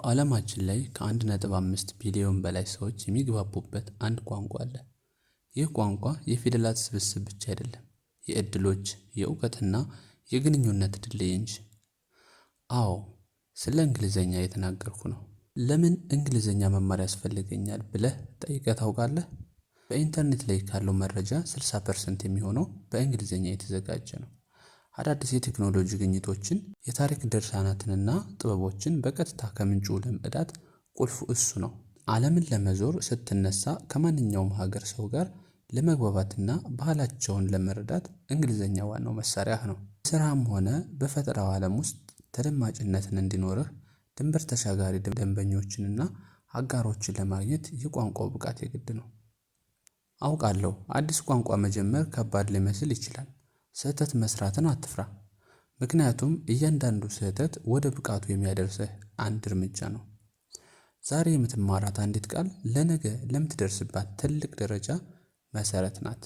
በዓለማችን ላይ ከ1.5 ቢሊዮን በላይ ሰዎች የሚግባቡበት አንድ ቋንቋ አለ። ይህ ቋንቋ የፊደላት ስብስብ ብቻ አይደለም፣ የእድሎች፣ የእውቀትና የግንኙነት ድልድይ እንጂ። አዎ፣ ስለ እንግሊዘኛ የተናገርኩ ነው። ለምን እንግሊዘኛ መማር ያስፈልገኛል ብለህ ጠይቀህ ታውቃለህ? በኢንተርኔት ላይ ካለው መረጃ 60% የሚሆነው በእንግሊዘኛ የተዘጋጀ ነው። አዳዲስ የቴክኖሎጂ ግኝቶችን፣ የታሪክ ድርሳናትንና ጥበቦችን በቀጥታ ከምንጩ ለመቅዳት ቁልፉ እሱ ነው። ዓለምን ለመዞር ስትነሳ ከማንኛውም ሀገር ሰው ጋር ለመግባባትና ባህላቸውን ለመረዳት እንግሊዘኛ ዋናው መሳሪያህ ነው። በስራም ሆነ በፈጠራው ዓለም ውስጥ ተደማጭነትን እንዲኖርህ ድንበር ተሻጋሪ ደንበኞችንና አጋሮችን ለማግኘት የቋንቋው ብቃት የግድ ነው። አውቃለሁ፣ አዲስ ቋንቋ መጀመር ከባድ ሊመስል ይችላል። ስህተት መስራትን አትፍራ፣ ምክንያቱም እያንዳንዱ ስህተት ወደ ብቃቱ የሚያደርስህ አንድ እርምጃ ነው። ዛሬ የምትማራት አንዲት ቃል ለነገ ለምትደርስባት ትልቅ ደረጃ መሰረት ናት።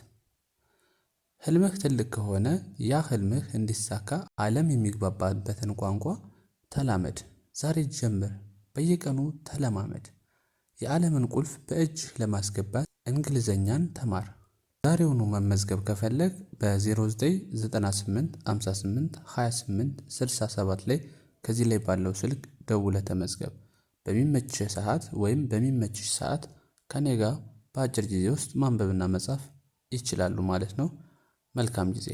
ህልምህ ትልቅ ከሆነ ያ ህልምህ እንዲሳካ ዓለም የሚግባባበትን ቋንቋ ተላመድ። ዛሬ ጀምር፣ በየቀኑ ተለማመድ። የዓለምን ቁልፍ በእጅህ ለማስገባት እንግሊዘኛን ተማር። ዛሬውኑ መመዝገብ ከፈለግ በ0998 58 28 67 ላይ ከዚህ ላይ ባለው ስልክ ደውለህ ተመዝገብ። በሚመችህ ሰዓት ወይም በሚመችሽ ሰዓት ከኔ ጋር በአጭር ጊዜ ውስጥ ማንበብና መጻፍ ይችላሉ ማለት ነው። መልካም ጊዜ